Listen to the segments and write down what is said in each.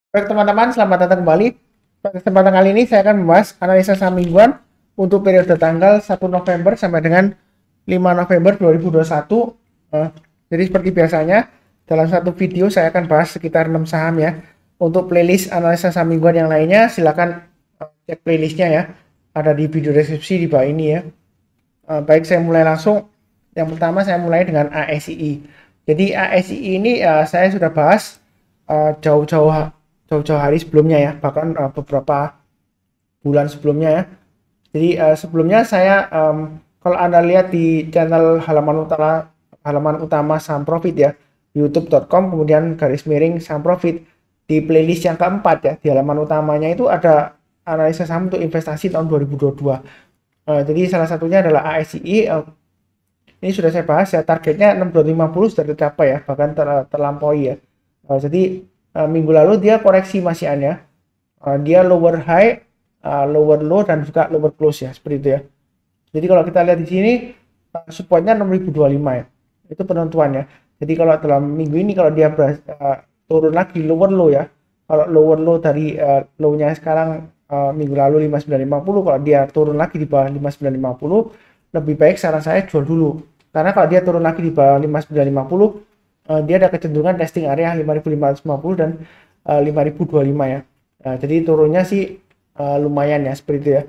Baik teman-teman, selamat datang kembali. Pada kesempatan kali ini saya akan membahas analisa saham mingguan untuk periode tanggal 1 November sampai dengan 5 November 2021. Jadi seperti biasanya, dalam satu video saya akan bahas sekitar 6 saham ya. Untuk playlist analisa saham mingguan yang lainnya, silakan cek playlistnya ya. Ada di video deskripsi di bawah ini ya. Baik, saya mulai langsung. Yang pertama saya mulai dengan ASII. Jadi ASII ini saya sudah bahas jauh-jauh jauh-jauh hari sebelumnya ya, bahkan beberapa bulan sebelumnya ya. Jadi sebelumnya saya kalau Anda lihat di channel halaman utama Saham Profit ya, youtube.com kemudian garis miring Saham Profit, di playlist yang keempat ya, di halaman utamanya itu ada analisa saham untuk investasi tahun 2022. Jadi salah satunya adalah ASII. Ini sudah saya bahas ya, targetnya 6250 sudah tercapai ya, bahkan terlampaui ya. Jadi minggu lalu dia koreksi masihannya, dia lower high, lower low dan juga lower close ya, seperti itu ya. Jadi kalau kita lihat di sini supportnya 6025 ya, itu penentuannya. Jadi kalau dalam minggu ini kalau dia turun lagi lower low ya, kalau lower low dari low-nya sekarang minggu lalu 5950, kalau dia turun lagi di bawah 5950, lebih baik saran saya jual dulu. Karena kalau dia turun lagi di bawah 5950, dia ada kecenderungan testing area 5550 dan 5025 ya. Jadi turunnya sih lumayan ya, seperti itu ya.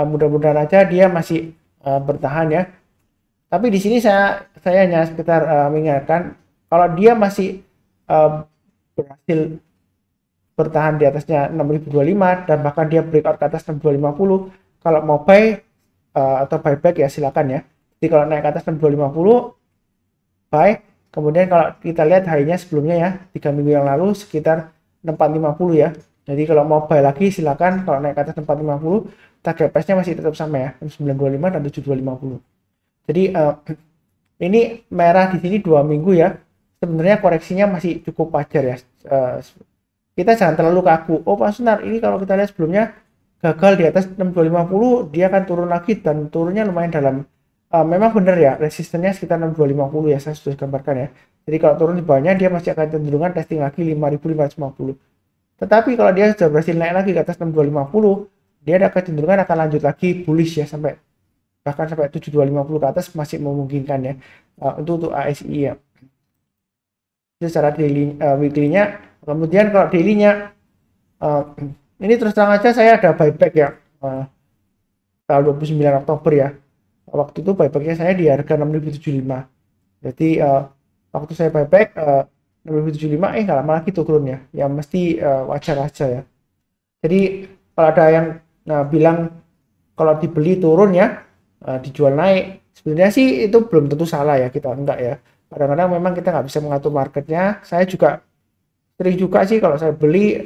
Mudah-mudahan aja dia masih bertahan ya. Tapi di sini saya hanya sekitar mengingatkan kalau dia masih berhasil bertahan di atasnya 6025 dan bahkan dia breakout ke atas 6250, kalau mau buy atau buyback ya silakan ya. Jadi kalau naik ke atas 6250 buy, kemudian kalau kita lihat harinya sebelumnya ya, 3 minggu yang lalu sekitar 6450 ya. Jadi kalau mau buy lagi silakan, kalau naik ke atas 6450 target price-nya masih tetap sama ya, 925 dan 7250. Jadi ini merah di sini 2 minggu ya. Sebenarnya koreksinya masih cukup wajar ya. Kita jangan terlalu kaku. Oh Pak Sunar, ini kalau kita lihat sebelumnya gagal di atas 6250, dia akan turun lagi dan turunnya lumayan dalam. Memang benar ya, resistennya sekitar 6250 ya, saya sudah gambarkan ya. Jadi kalau turun di bawahnya dia masih akan cenderungan testing lagi 5550. Tetapi kalau dia sudah berhasil naik lagi ke atas 6250, dia ada kecenderungan akan lanjut lagi bullish ya, sampai bahkan sampai 7250 ke atas masih memungkinkan ya. Untuk ASI ya. Itu secara daily, weekly-nya. Kemudian kalau daily-nya, ini terus terang aja saya ada buyback ya, tanggal 29 Oktober ya. Waktu itu buybacknya saya di harga 6075. Jadi waktu saya buyback 6075, nggak lama lagi tuh turunnya ya, mesti wajar aja ya. Jadi kalau ada yang bilang kalau dibeli turun ya, dijual naik, sebenarnya sih itu belum tentu salah ya, kita enggak ya. Kadang-kadang memang kita nggak bisa mengatur marketnya. Saya juga sering juga sih kalau saya beli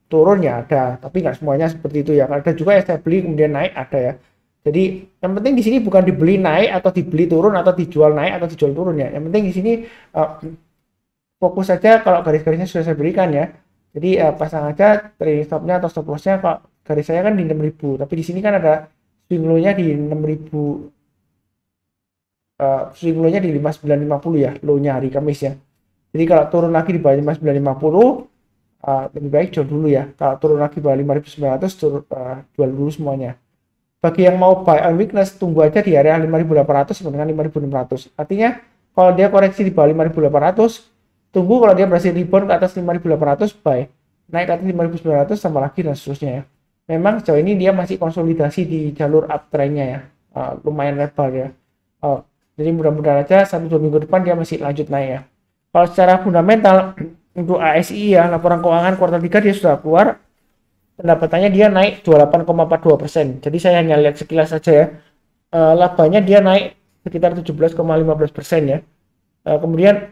turun ya ada, tapi nggak semuanya seperti itu ya. Ada juga yang saya beli kemudian naik, ada ya. Jadi yang penting di sini bukan dibeli naik atau dibeli turun atau dijual naik atau dijual turun ya. Yang penting di sini fokus saja kalau garis-garisnya sudah saya berikan ya. Jadi pasang aja trailing stopnya atau stop lossnya. Kalau garis saya kan di 6000, tapi di sini kan ada swing low-nya di 6000, swing low-nya di 5950 ya, low-nya hari Kamis ya. Jadi kalau turun lagi di bawah 5950, lebih baik jual dulu ya. Kalau turun lagi di bawah 5900, jual dulu semuanya. Bagi yang mau buy on weakness, tunggu aja di area 5800 sampai dengan 5600. Artinya kalau dia koreksi di bawah 5800, tunggu kalau dia berhasil rebound ke atas 5800, buy. Naik ke atas 5900 sama lagi dan seterusnya ya. Memang sejauh ini dia masih konsolidasi di jalur uptrend-nya ya. Lumayan lebar ya. Jadi mudah-mudahan aja 1-2 minggu depan dia masih lanjut naik ya. Kalau secara fundamental untuk ASI ya, laporan keuangan kuartal 3 dia sudah keluar, pendapatannya dia naik 28,42%. Jadi saya hanya lihat sekilas saja ya. Labanya dia naik sekitar 17,15% ya. Kemudian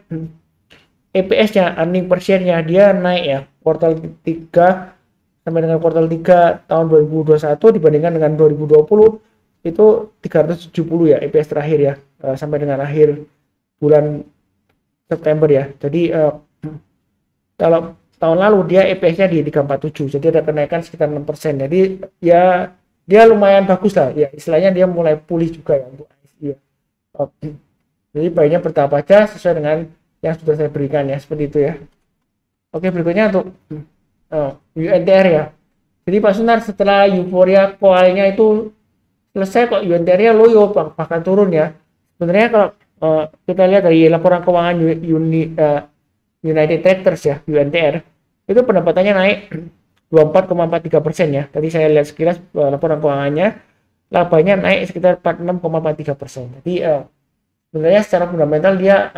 EPS-nya, earning per share-nya dia naik ya. Kuartal 3 sampai dengan kuartal 3 tahun 2021 dibandingkan dengan 2020 itu 370 ya EPS terakhir ya, sampai dengan akhir bulan September ya. Jadi kalau tahun lalu dia EPS-nya di 347, jadi ada kenaikan sekitar 6%. Jadi ya dia lumayan bagus lah ya, istilahnya dia mulai pulih juga ya untuk ISG ya. Jadi baiknya bertahap aja sesuai dengan yang sudah saya berikan ya, seperti itu ya. Oke, berikutnya untuk UNTR ya. Jadi Pak Sunar, setelah euforia koalnya itu selesai kok UNTR-nya loyo bahkan turun ya. Sebenarnya kalau kita lihat dari laporan keuangan United Tractors ya, UNTR, itu pendapatannya naik 24,43% ya. Tadi saya lihat sekilas laporan keuangannya, labanya naik sekitar 46,43%. Jadi sebenarnya secara fundamental dia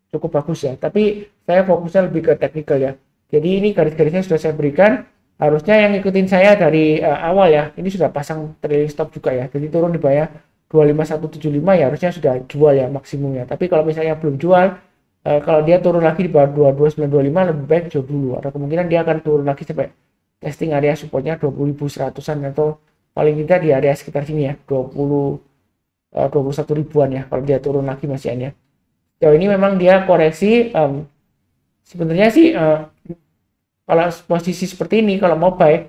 cukup bagus ya. Tapi saya fokusnya lebih ke teknikal ya. Jadi ini garis-garisnya sudah saya berikan. Harusnya yang ngikutin saya dari awal ya, ini sudah pasang trailing stop juga ya. Jadi turun di bawah 25175 ya harusnya sudah jual ya maksimumnya. Tapi kalau misalnya belum jual, kalau dia turun lagi di bawah 22925 lebih baik jual dulu. Ada kemungkinan dia akan turun lagi sampai testing area supportnya 20.100-an atau paling tidak di area sekitar sini ya 21 ribuan ya kalau dia turun lagi Mas Ian ya. Jauh ini memang dia koreksi, sebenarnya sih kalau posisi seperti ini kalau mau buy,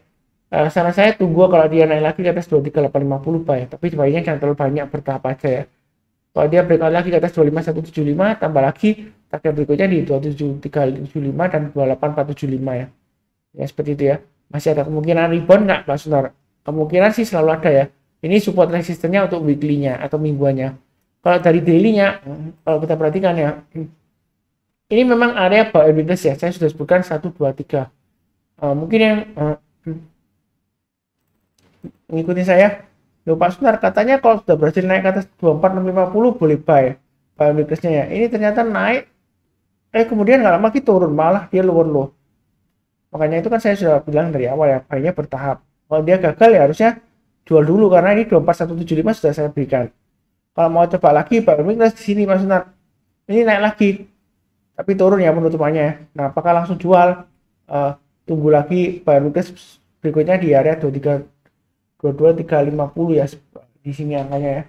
saran saya tunggu kalau dia naik lagi ke atas 23850 buy, tapi buy-nya jangan terlalu banyak, bertahap aja ya. Kalau dia breakout lagi ke atas 25175 tambah lagi target berikutnya di 27375 dan 28475 ya. Ya seperti itu ya. Masih ada kemungkinan rebound nggak Pak Sunar? Kemungkinan sih selalu ada ya. Ini support resistennya untuk weekly-nya atau mingguannya. Kalau dari daily-nya, kalau kita perhatikan ya, ini memang area buy and weakness ya. Saya sudah sebutkan 1, 2, 3. Mungkin yang mengikuti saya, Pak Sunar katanya kalau sudah berhasil naik ke atas 24650 boleh buy and weakness-nya ya. Ini ternyata naik, kemudian nggak lama lagi turun, malah dia lower low. Makanya itu kan saya sudah bilang dari awal ya, buy-nya bertahap. Kalau dia gagal ya harusnya jual dulu karena ini 24175 sudah saya berikan. Kalau mau coba lagi buy and weakness di sini Mas Sunar. Ini naik lagi. Tapi turun ya penutupannya. Nah, apakah langsung jual? Tunggu lagi buy and weakness berikutnya di area 22350 ya di sini angkanya ya.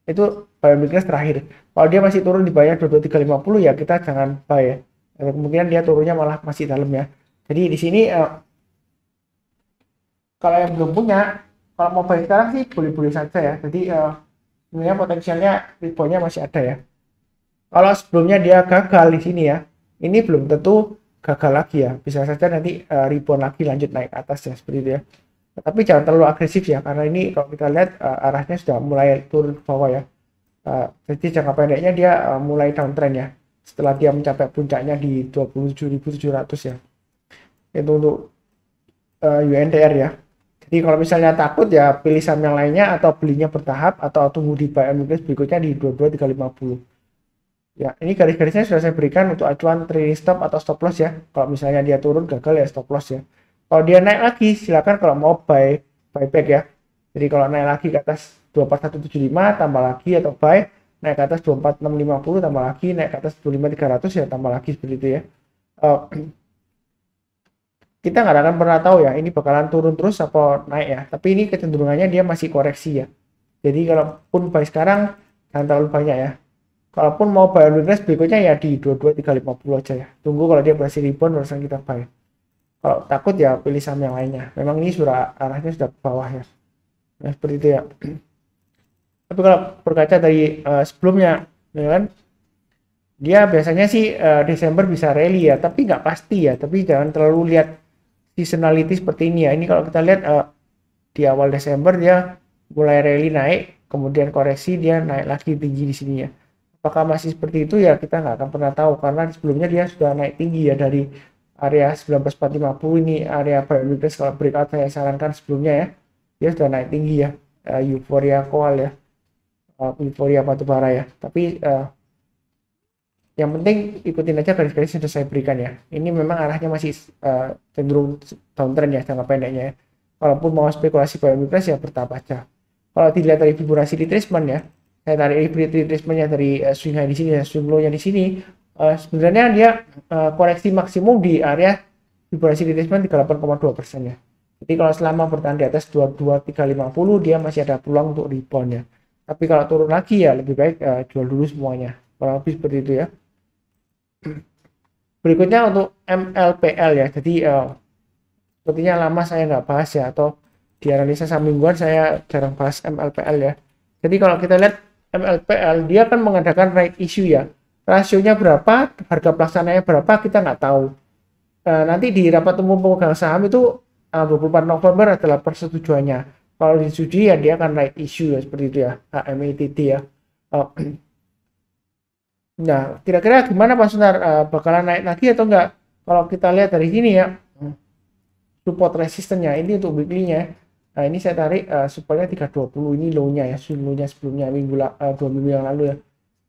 Itu buy and weakness terakhir. Kalau dia masih turun di bawah 22350 ya kita jangan buy ya. Kemungkinan dia turunnya malah masih dalam ya. Jadi di sini kalau yang belum punya, kalau mau buy sekarang sih boleh-boleh saja ya. Jadi sebenarnya potensialnya reboundnya masih ada ya. Kalau sebelumnya dia gagal di sini ya, ini belum tentu gagal lagi ya. Bisa saja nanti rebound lagi lanjut naik ke atas ya seperti itu ya. Tapi jangan terlalu agresif ya, karena ini kalau kita lihat arahnya sudah mulai turun ke bawah ya. Jadi jangka pendeknya dia mulai downtrend ya. Setelah dia mencapai puncaknya di 27.700 ya. Itu untuk UNTR ya. Jadi kalau misalnya takut ya pilih saham yang lainnya atau belinya bertahap atau tunggu di buy and weakness berikutnya di 22350. Ya, ini garis-garisnya sudah saya berikan untuk acuan trailing stop atau stop loss ya. Kalau misalnya dia turun gagal ya stop loss ya. Kalau dia naik lagi silakan kalau mau buy back ya. Jadi kalau naik lagi ke atas 24175 tambah lagi atau buy, naik ke atas 24650 tambah lagi, naik ke atas 25300 ya tambah lagi seperti itu ya. Kita nggak akan pernah tahu ya ini bakalan turun terus apa naik ya. Tapi ini kecenderungannya dia masih koreksi ya. Jadi kalaupun buy sekarang jangan terlalu banyak ya. Kalaupun mau buy and weakness berikutnya ya di 22350 aja ya. Tunggu kalau dia berhasil rebound barusan kita buy. Kalau takut ya pilih saham yang lainnya. Memang ini sudah arahnya sudah ke bawah ya. Nah, seperti itu ya. Tapi kalau berkaca dari sebelumnya, ya kan, dia biasanya sih Desember bisa rally ya, tapi nggak pasti ya. Tapi jangan terlalu lihat seasonality seperti ini ya. Ini kalau kita lihat di awal Desember dia mulai rally naik, kemudian koreksi dia naik lagi tinggi di sini ya. Apakah masih seperti itu ya kita nggak akan pernah tahu karena sebelumnya dia sudah naik tinggi ya dari area 19450 ini area buy and weakness. Kalau breakout saya sarankan sebelumnya ya, dia sudah naik tinggi ya, euforia koal ya, euforia batubara ya. Tapi yang penting ikutin aja garis-garis yang sudah saya berikan ya. Ini memang arahnya masih cenderung downtrend ya jangka pendeknya ya. Walaupun mau spekulasi buy and weakness ya bertahap aja. Kalau dilihat dari Fibonacci retracement ya, saya tarik retracementnya dari swing high di sini dan swing low-nya di sini, sebenarnya dia koreksi maksimum di area Fibonacci retracement 38,2% ya. Jadi kalau selama bertahan di atas 22350 dia masih ada peluang untuk rebound ya. Tapi kalau turun lagi ya lebih baik jual dulu semuanya. Kurang lebih seperti itu ya. Berikutnya untuk MLPL ya. Jadi sepertinya lama saya nggak bahas ya, atau di analisa saham mingguan saya jarang bahas MLPL ya. Jadi kalau kita lihat MLPL dia kan mengadakan right issue ya. Rasionya berapa, harga pelaksananya berapa kita nggak tahu. nanti di rapat umum pemegang saham itu 24 November adalah persetujuannya. Kalau disetujui ya dia akan naik isu ya seperti itu ya, HMITT ya. Nah, kira-kira gimana Pak Sunar, bakalan naik lagi atau enggak? Kalau kita lihat dari sini ya, support resistennya ini untuk weekly-nya. Nah, ini saya tarik supaya 320 ini low-nya ya, low-nya sebelumnya 2 minggu yang lalu ya.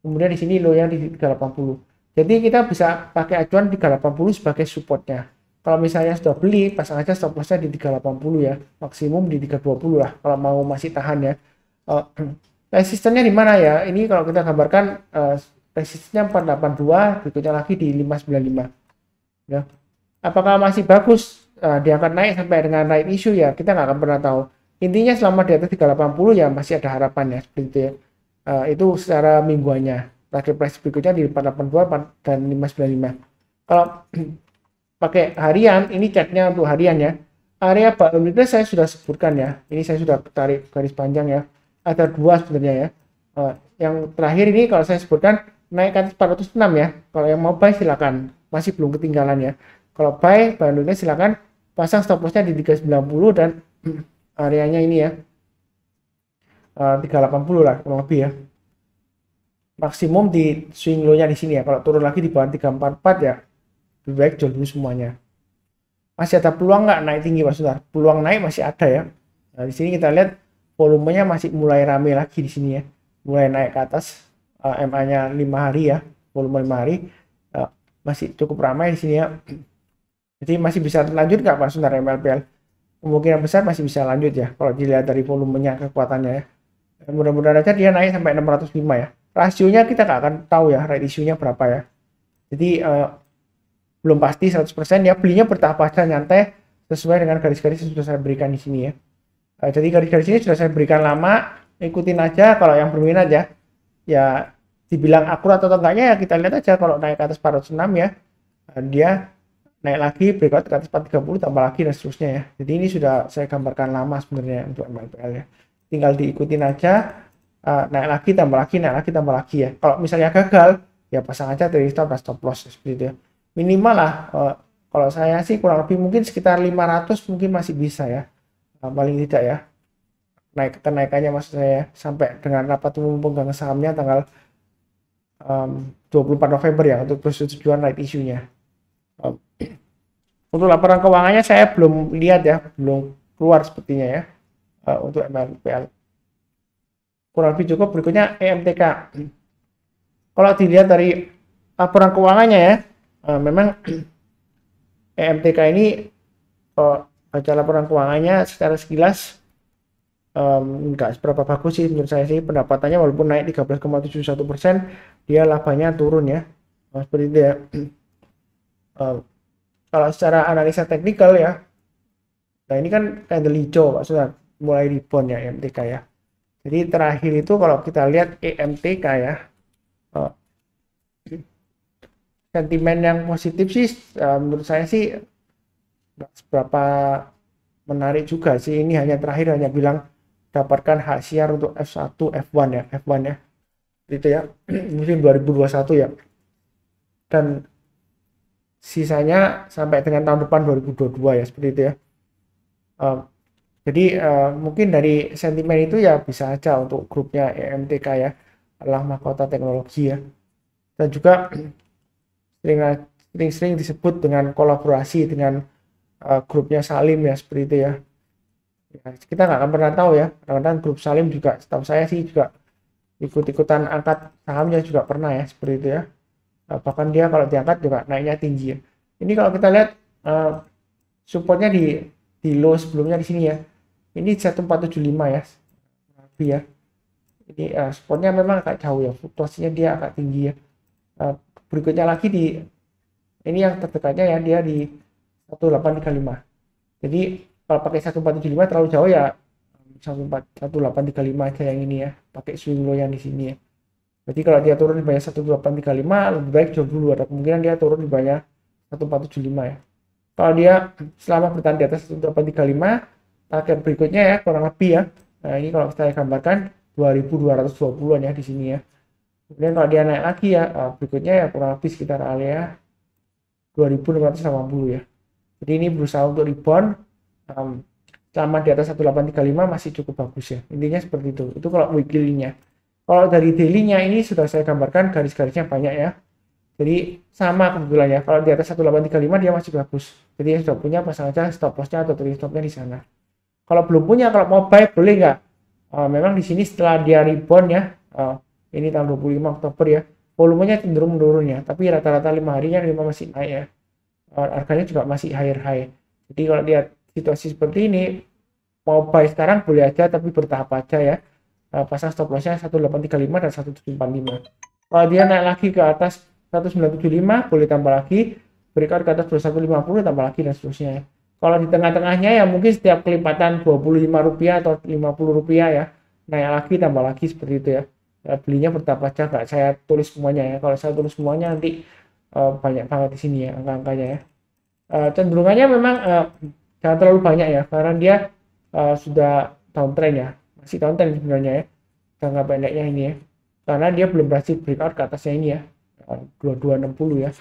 Kemudian di sini low-nya di 380. Jadi kita bisa pakai acuan 380 sebagai supportnya. Kalau misalnya sudah beli, pasang aja stop loss-nya di 380 ya, maksimum di 320 lah kalau mau masih tahan ya. Resistennya di mana ya? Ini kalau kita gambarkan resistennya 482, berikutnya lagi di 595 ya. Apakah masih bagus dia akan naik sampai dengan right issue ya, kita nggak akan pernah tahu. Intinya selama di atas 380 ya masih ada harapan ya seperti itu ya. Itu secara mingguannya. Target price berikutnya di 482 dan 595. Kalau pakai harian, ini chartnya untuk harian ya. Area buying saya sudah sebutkan ya. Ini saya sudah tarik garis panjang ya. Ada dua sebenarnya ya. Yang terakhir ini kalau saya sebutkan naik ke atas 406 ya. Kalau yang mau buy silakan. Masih belum ketinggalan ya. Kalau buy silakan pasang stop lossnya di 390 dan areanya ini ya 380 lah kurang lebih ya. Maksimum di swing low-nya di sini ya. Kalau turun lagi di bawah 344 ya lebih baik jual dulu semuanya. Masih ada peluang nggak naik tinggi Pak Sutar? Peluang naik masih ada ya. Nah, di sini kita lihat volumenya masih mulai rame lagi di sini ya. Mulai naik ke atas MA-nya 5 hari ya. Volume 5 hari masih cukup ramai di sini ya. Jadi masih bisa lanjut nggak Pak Sunar MLPL? Kemungkinan besar masih bisa lanjut ya. Kalau dilihat dari volumenya, kekuatannya ya. Mudah-mudahan aja dia naik sampai 605 ya. Rasionya kita nggak akan tahu ya, right issue-nya berapa ya. Jadi belum pasti 100% ya, belinya bertahap aja nyantai sesuai dengan garis-garis yang sudah saya berikan di sini ya. Jadi garis-garis ini sudah saya berikan lama, ikutin aja kalau yang berminat ya. Ya dibilang akurat atau enggaknya ya kita lihat aja. Kalau naik ke atas 406 ya, dia naik lagi breakout ke atas 430 tambah lagi dan seterusnya ya. Jadi ini sudah saya gambarkan lama sebenarnya untuk MLPL ya. Tinggal diikutin aja, naik lagi tambah lagi, naik lagi tambah lagi ya. Kalau misalnya gagal ya pasang aja dari stop dan stop loss seperti itu ya. Minimal lah kalau saya sih kurang lebih mungkin sekitar 500 mungkin masih bisa ya, paling tidak ya. Kenaikannya maksud saya sampai dengan rapat umum pemegang sahamnya tanggal 24 November ya untuk persetujuan right issue-nya. Untuk laporan keuangannya saya belum lihat ya, belum keluar sepertinya ya untuk MLPL. Kurang lebih cukup. Berikutnya EMTK. Kalau dilihat dari laporan keuangannya ya, memang EMTK ini baca laporan keuangannya secara sekilas enggak seberapa bagus sih menurut saya sih. Pendapatannya walaupun naik 13,71%, dia labanya turun ya, seperti itu ya. Kalau secara analisa teknikal ya, nah ini kan candle hijau Pak sudah mulai rebound ya EMTK ya. Jadi terakhir itu kalau kita lihat EMTK ya, sentimen yang positif sih menurut saya sih nggak seberapa menarik juga sih. Ini hanya terakhir hanya bilang dapatkan hak siar untuk F1 F1 ya, F1 ya itu ya musim 2021 ya, dan sisanya sampai dengan tahun depan 2022 ya seperti itu ya. Jadi mungkin dari sentimen itu ya bisa aja untuk grupnya EMTK ya, adalah mahkota teknologi ya, dan juga sering disebut dengan kolaborasi dengan grupnya Salim ya seperti itu ya. Kita nggak akan pernah tahu ya, kadang-kadang grup Salim juga setahu saya sih juga ikut-ikutan angkat sahamnya juga pernah ya seperti itu ya. Bahkan dia kalau diangkat juga naiknya tinggi ya. Ini kalau kita lihat supportnya di low sebelumnya di sini ya, ini 1475 ya lebih ya. Ini supportnya memang agak jauh ya, fluktuasinya dia agak tinggi ya. Berikutnya lagi di ini yang terdekatnya ya, dia di 1835. Jadi kalau pakai 1475 terlalu jauh ya 1835 aja yang ini ya, pakai swing low yang di sini ya. Jadi kalau dia turun di banyak 1835 lebih baik jual dulu, ada kemungkinan dia turun di banyak 1475 ya. Kalau dia selama bertahan di atas 1835, target berikutnya ya kurang lebih ya. Nah, ini kalau saya gambarkan 2220-an ya di sini ya. Kemudian kalau dia naik lagi ya berikutnya ya kurang lebih sekitar area 2680 ya. Jadi ini berusaha untuk rebound, selama di atas 1835 masih cukup bagus ya. Intinya seperti itu. Itu kalau weekly-nya. Kalau dari daily-nya ini sudah saya gambarkan garis-garisnya banyak ya. Jadi sama kebetulan ya. Kalau di atas 1835 dia masih bagus. Jadi yang sudah punya pasang aja stop loss-nya atau trailing stop-nya di sana. Kalau belum punya, kalau mau buy boleh nggak? Memang di sini setelah dia rebound ya, ini tanggal 25 Oktober ya, volumenya cenderung menurun ya. Tapi rata-rata 5 harinya 5 masih naik ya. Harganya juga masih high. Jadi kalau lihat situasi seperti ini, mau buy sekarang boleh aja, tapi bertahap aja ya. Pasang stop lossnya 1835 dan 1745. Kalau dia naik lagi ke atas 1975 boleh tambah lagi, breakout ke atas 2150 tambah lagi dan seterusnya ya. Kalau di tengah-tengahnya ya mungkin setiap kelipatan Rp25 atau Rp50 ya, naik lagi tambah lagi seperti itu ya. Belinya bertahap aja, nggak saya tulis semuanya ya. Kalau saya tulis semuanya nanti banyak banget di sini ya angka-angkanya ya. Cenderungannya memang jangan terlalu banyak ya, karena dia sudah downtrend ya, masih downtrend sebenarnya ya, jangka pendeknya ini ya, karena dia belum berhasil breakout ke atasnya ini ya, 2260 ya,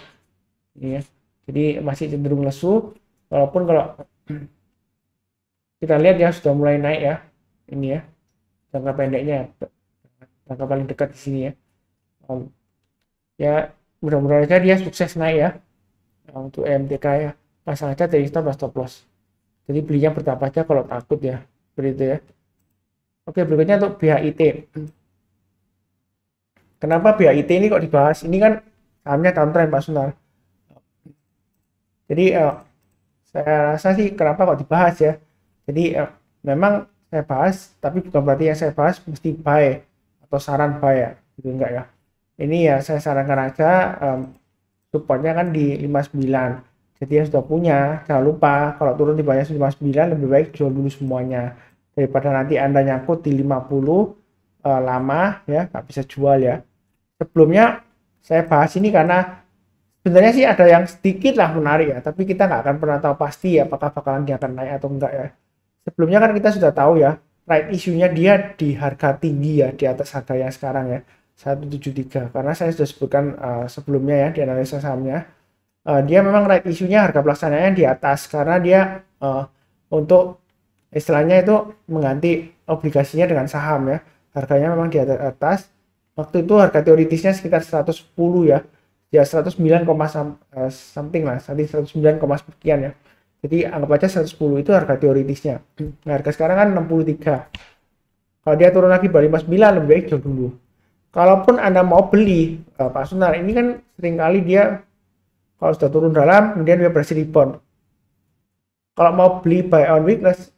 ini ya. Jadi masih cenderung lesu, walaupun kalau kita lihat ya sudah mulai naik ya, ini ya, jangka pendeknya, jangka paling dekat di sini ya. Ya mudah-mudahan aja dia sukses naik ya. Untuk EMTK ya, pasang aja dari stop loss. Jadi belinya bertahap aja kalau takut ya, seperti itu ya. Oke, berikutnya untuk BHIT. Kenapa BHIT ini kok dibahas? Ini kan sahamnya downtrend Pak Sunar. Jadi saya rasa sih kenapa kok dibahas ya. Jadi memang saya bahas, tapi bukan berarti yang saya bahas mesti buy atau saran buy ya, gitu enggak ya. Ini ya saya sarankan aja, supportnya kan di 59. Jadi yang sudah punya jangan lupa kalau turun di bawah 59 lebih baik jual dulu semuanya daripada nanti Anda nyangkut di 50 lama ya nggak bisa jual ya. Sebelumnya saya bahas ini karena sebenarnya sih ada yang sedikit lah menarik ya, tapi kita nggak akan pernah tahu pasti ya apakah bakalan dia akan naik atau enggak ya. Sebelumnya kan kita sudah tahu ya, right issue-nya dia di harga tinggi ya, di atas harga yang sekarang ya, 173. Karena saya sudah sebutkan sebelumnya ya di analisa sahamnya, dia memang right issue-nya harga pelaksanaannya di atas karena dia untuk istilahnya itu mengganti obligasinya dengan saham ya, harganya memang di atas. Waktu itu harga teoritisnya sekitar 110 ya 109, something lah, 109, sekian ya. Jadi anggap aja 110 itu harga teoritisnya. Nah, harga sekarang kan 63. Kalau dia turun lagi balik 59 lebih baik jual dulu. Kalaupun Anda mau beli, Pak Sunar, ini kan seringkali dia kalau sudah turun dalam, kemudian dia berhasil rebound. Kalau mau beli buy on weakness,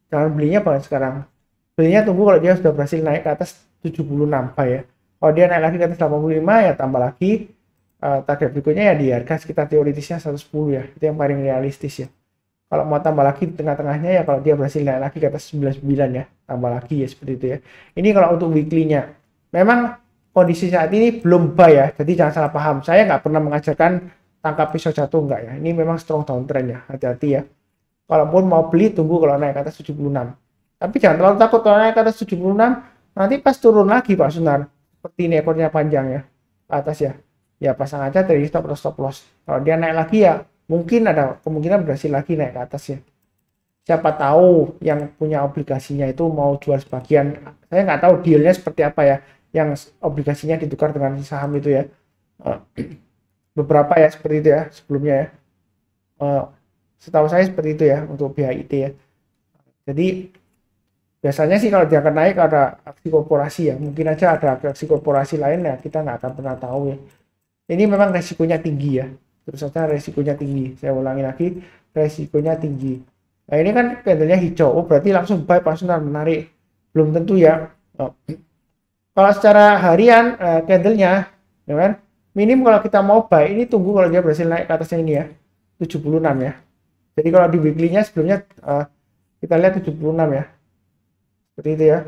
jangan belinya pada sekarang. Belinya tunggu kalau dia sudah berhasil naik ke atas 76 buy ya. Kalau dia naik lagi ke atas 85 ya tambah lagi. Target berikutnya ya di harga sekitar teoritisnya 110 ya. Itu yang paling realistis ya. Kalau mau tambah lagi di tengah-tengahnya ya kalau dia berhasil naik lagi ke atas 99 ya, tambah lagi ya seperti itu ya. Ini kalau untuk weekly-nya. Memang kondisi saat ini belum buy ya, jadi jangan salah paham. Saya nggak pernah mengajarkan tangkap pisau jatuh enggak ya. Ini memang strong downtrend ya, hati-hati ya. Kalaupun mau beli tunggu kalau naik ke atas 76. Tapi jangan terlalu takut kalau naik ke atas 76, nanti pas turun lagi Pak Sunar. Seperti ini ekornya panjang ya, ke atas ya. Ya pasang aja dari stop atau stop loss. Kalau dia naik lagi ya mungkin ada kemungkinan berhasil lagi naik ke atas ya. Siapa tahu yang punya obligasinya itu mau jual sebagian. Saya nggak tahu dealnya seperti apa ya, yang obligasinya ditukar dengan saham itu ya. Beberapa ya seperti itu ya sebelumnya ya. Setahu saya seperti itu ya untuk BHIT ya. Jadi biasanya sih kalau dia akan naik ada aksi korporasi ya. Mungkin aja ada aksi korporasi lain ya, kita nggak akan pernah tahu ya. Ini memang resikonya tinggi ya. Terus saja resikonya tinggi. Saya ulangi lagi, resikonya tinggi. Nah ini kan candlenya hijau, oh berarti langsung buy Pak Sunar, menarik. Belum tentu ya. Kalau secara harian candlenya, ya kan, minim kalau kita mau buy, ini tunggu kalau dia berhasil naik ke atasnya ini ya, 76 ya. Jadi kalau di weekly-nya sebelumnya kita lihat 76 ya, seperti itu ya.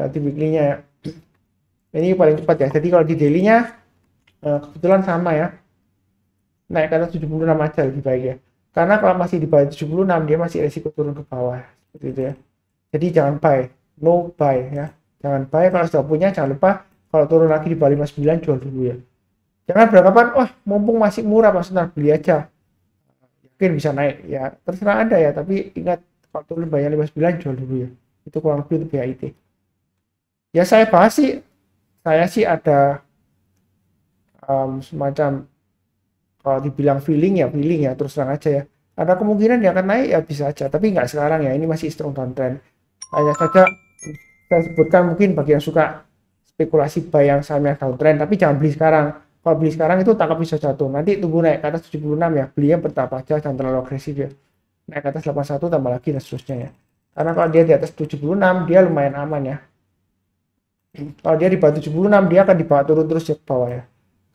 Di weekly-nya ya. Ini paling cepat ya. Jadi kalau di daily-nya kebetulan sama ya, naik ke atas 76 aja lebih baik ya. Karena kalau masih di bawah 76 dia masih resiko turun ke bawah seperti itu ya. Jadi jangan buy, no buy ya. Jangan buy, kalau sudah punya jangan lupa kalau turun lagi di bawah 59 jual dulu ya. Jangan beranggapan, wah mumpung masih murah Pak Sunar beli aja, yakin bisa naik. Ya terserah Anda ya, tapi ingat kalau turun bayar 59 jual dulu ya. Itu kurang lebih untuk BIT. Ya saya bahas sih, saya sih ada semacam, kalau dibilang feeling ya terus terang aja ya. Ada kemungkinan dia akan naik ya bisa aja, tapi nggak sekarang ya. Ini masih strong downtrend. Hanya saja saya sebutkan mungkin bagi yang suka spekulasi buy yang sahamnya downtrend, tapi jangan beli sekarang. Kalau beli sekarang itu tangkap bisa jatuh. Nanti tunggu naik ke atas 76 ya. Belinya bertahap aja, jangan terlalu agresif ya. Naik ke atas 81 tambah lagi dan seterusnya ya. Karena kalau dia di atas 76 dia lumayan aman ya. Kalau dia di bawah 76 dia akan dibawa turun terus ya ke bawah ya.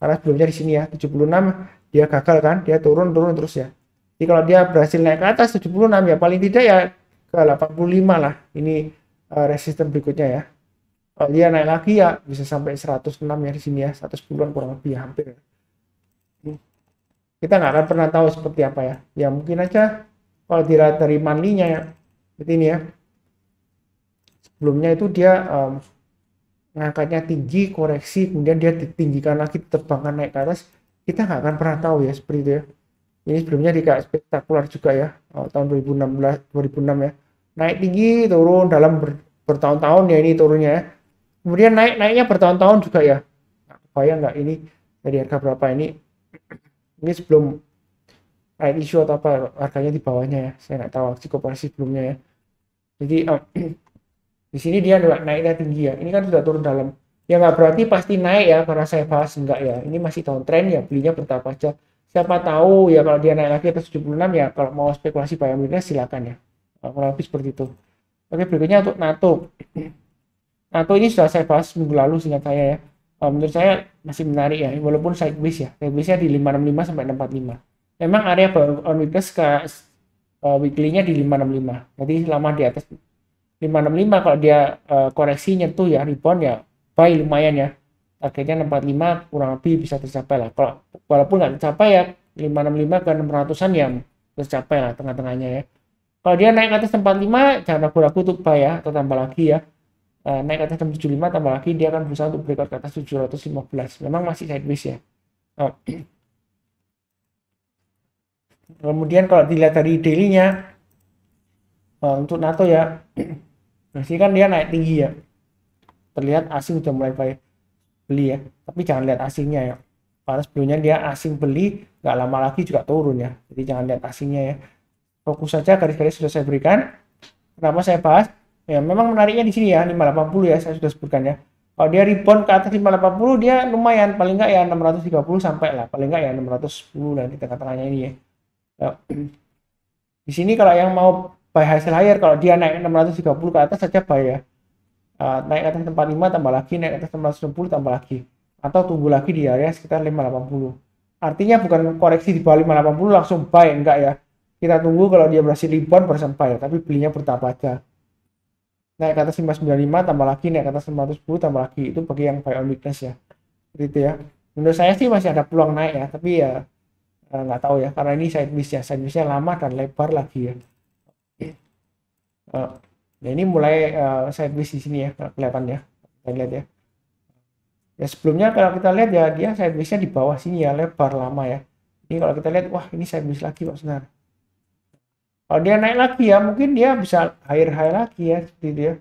Karena sebelumnya di sini ya 76 dia gagal kan, dia turun terus ya. Jadi kalau dia berhasil naik ke atas 76 ya paling tidak ya ke 85 lah. Ini resisten berikutnya ya. Kalau dia naik lagi ya bisa sampai 106 ya di sini ya, 110-an kurang lebih ya, hampir. Kita nggak akan pernah tahu seperti apa ya. Ya mungkin aja kalau dilihat dari monthly-nya ya, seperti ini ya. Sebelumnya itu dia ngangkatnya tinggi, koreksi, kemudian dia ditinggikan lagi, terbangkan naik ke atas. Kita nggak akan pernah tahu ya seperti itu ya. Ini sebelumnya tidak spektakuler juga ya, tahun 2016, 2006 ya. Naik tinggi, turun dalam bertahun-tahun ya ini turunnya ya. Kemudian naiknya bertahun-tahun juga ya. Nggak kebayang nggak ini dari harga berapa ini? Ini sebelum naik isu atau apa harganya di bawahnya ya. Saya nggak tahu aksi koperasi sebelumnya ya. Jadi di sini dia naiknya tinggi ya. Ini kan sudah turun dalam. Ya nggak berarti pasti naik ya karena saya bahas enggak ya. Ini masih downtrend ya, belinya bertahap aja. Siapa tahu ya kalau dia naik lagi atas 76 ya, kalau mau spekulasi buy and silakan ya. Kurang lebih seperti itu. Oke, berikutnya untuk NATO. NATO ini sudah saya bahas minggu lalu seingat saya ya. Menurut saya masih menarik ya, walaupun sideways ya. Sideways-nya di 565 sampai 645. Memang area on weakness ke weekly-nya di 565. Jadi selama di atas 565 kalau dia koreksi nyentuh ya rebound ya buy lumayan ya. Targetnya 645 kurang lebih bisa tercapai lah. Kalau walaupun nggak tercapai ya 565 ke 600-an ya tercapai lah tengah-tengahnya ya. Kalau dia naik ke atas 45 jangan ragu-ragu untuk buy ya atau tambah lagi ya. Naik ke atas 75 tambah lagi dia akan berusaha untuk breakout ke atas 715. Memang masih sideways ya. Kemudian kalau dilihat dari daily-nya untuk NATO ya berarti kan dia naik tinggi ya. Terlihat asing sudah mulai beli ya, tapi jangan lihat asingnya ya. Karena sebelumnya dia asing beli, nggak lama lagi juga turun ya. Jadi jangan lihat asingnya ya. Fokus saja, garis-garis sudah saya berikan. Kenapa saya bahas? Ya memang menariknya di sini ya 580 ya, saya sudah sebutkan ya. Kalau dia rebound ke atas 580 dia lumayan, paling nggak ya 630 sampai lah, paling nggak ya 610 lah di tengah-tengahnya ini ya. Di sini kalau yang mau buy hasil higher, kalau dia naik 630 ke atas saja buy ya. Naik ke atas 45 tambah lagi, naik ke atas 660 tambah lagi, atau tunggu lagi di area sekitar 580. Artinya bukan koreksi di bawah 580 langsung buy, enggak ya. Kita tunggu kalau dia berhasil rebound baru buy, tapi belinya bertahap aja. Naik ke atas 595 tambah lagi, naik ke atas 510 tambah lagi, itu bagi yang buy on weakness ya. Seperti itu ya. Menurut saya sih masih ada peluang naik ya, tapi ya nggak tahu ya, karena ini sideways-nya lama dan lebar lagi ya. Nah ini mulai sideways di sini ya, kelihatan ya, kita lihat ya. Ya sebelumnya kalau kita lihat ya dia sideways-nya di bawah sini ya, lebar lama ya. Ini kalau kita lihat, wah ini sideways lagi Pak Senar. Kalau dia naik lagi ya mungkin dia bisa higher high lagi ya, seperti itu ya.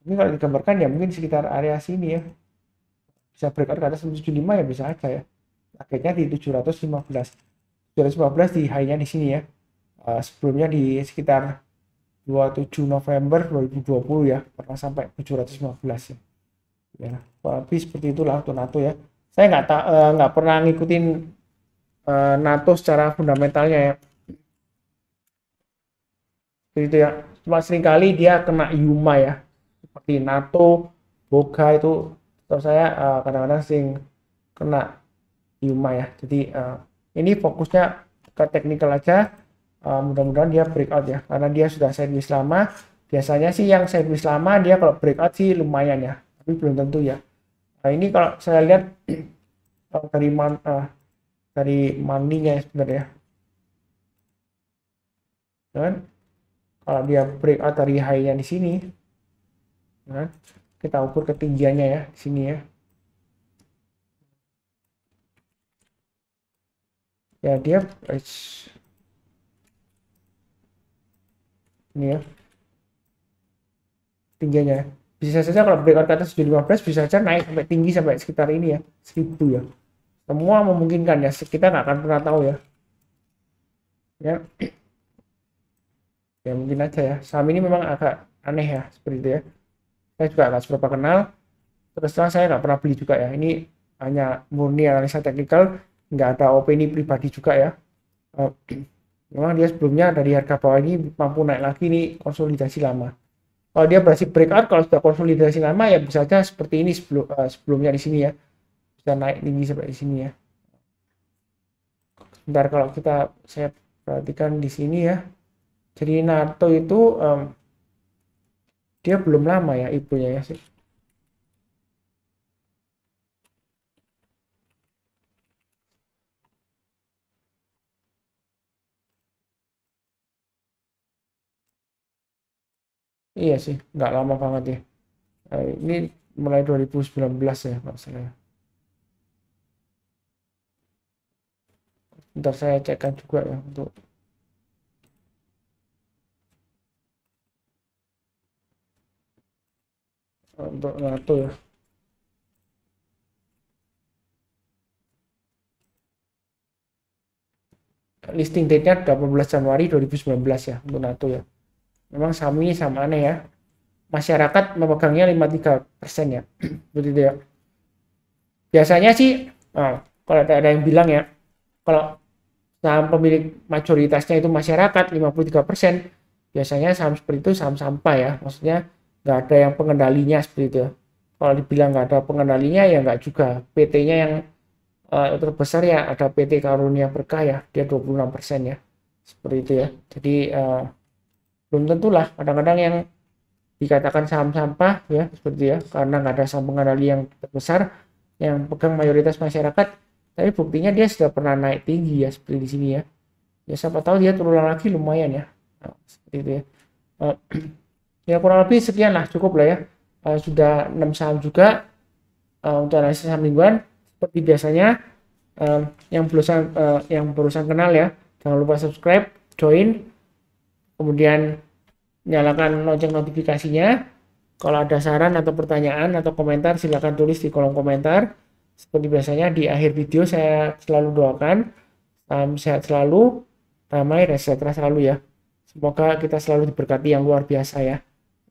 Ini kalau digambarkan ya mungkin sekitar area sini ya. Bisa breakout ke atas 75 ya bisa aja ya. Targetnya di 715. 715 di high-nya di sini ya. Sebelumnya di sekitar 27 November 2020 ya, pernah sampai 715 ya. Ya, tapi seperti itulah untuk NATO ya. Saya nggak pernah ngikutin NATO secara fundamentalnya ya. Seperti itu ya. Cuma seringkali dia kena Yuma ya. Seperti NATO, Boga itu atau saya kadang-kadang sering kena Yuma ya. Jadi ini fokusnya ke teknikal aja. Mudah-mudahan dia breakout ya, karena dia sudah sideways lama. Biasanya sih yang sideways lama dia kalau breakout sih lumayan ya, tapi belum tentu ya. Nah ini kalau saya lihat dari money-nya sebenarnya, kan kalau dia breakout dari high-nya di sini, kan kita ukur ketinggiannya ya di sini ya. ya dia ini ya tingginya. Bisa saja kalau breakout ke atas 715 bisa saja naik sampai tinggi sampai sekitar ini ya 1000 ya. Semua memungkinkan ya, kita nggak akan pernah tahu ya. Ya, ya mungkin aja ya. Saham ini memang agak aneh ya seperti itu ya. Saya juga nggak seberapa kenal. Terus terang saya nggak pernah beli juga ya. Ini hanya murni analisa teknikal, nggak ada opini pribadi juga ya. Uh, Memang dia sebelumnya dari harga bawah ini mampu naik lagi nih konsolidasi lama. Kalau dia berhasil breakout, kalau sudah konsolidasi lama ya bisa saja seperti ini sebelumnya di sini ya, bisa naik tinggi sampai di sini ya. Bentar kalau saya perhatikan di sini ya. Jadi NATO itu dia belum lama ya ibunya ya sih. Iya sih, nggak lama banget ya. Ini mulai 2019 ya kalau saya. Ntar saya cekkan juga ya untuk NATO ya. Listing date-nya 18 Januari 2019 ya untuk NATO ya. Memang saham ini sama aneh ya. Masyarakat memegangnya 53% ya. Begitu ya. Biasanya sih, kalau ada yang bilang ya, kalau saham pemilik mayoritasnya itu masyarakat 53%, biasanya saham seperti itu saham sampah ya. Maksudnya nggak ada yang pengendalinya seperti itu ya. Kalau dibilang nggak ada pengendalinya ya nggak juga. PT-nya yang terbesar ya ada PT Karunia Berkah ya, dia 26% ya. Seperti itu ya. Jadi belum tentulah, kadang-kadang yang dikatakan saham sampah ya seperti ya, karena nggak ada saham pengendali yang terbesar yang pegang mayoritas masyarakat, tapi buktinya dia sudah pernah naik tinggi ya seperti di sini ya. Ya siapa tahu dia turun lagi lumayan ya. Nah, seperti itu ya. Ya kurang lebih sekian lah, cukup lah ya. Sudah 6 saham juga untuk analisis saham mingguan. Seperti biasanya, yang berusaha kenal ya, jangan lupa subscribe, join, kemudian nyalakan lonceng notifikasinya. Kalau ada saran atau pertanyaan atau komentar, silahkan tulis di kolom komentar. Seperti biasanya di akhir video saya selalu doakan sehat selalu, damai dan sejahtera selalu ya. Semoga kita selalu diberkati yang luar biasa ya.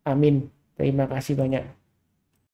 Amin. Terima kasih banyak.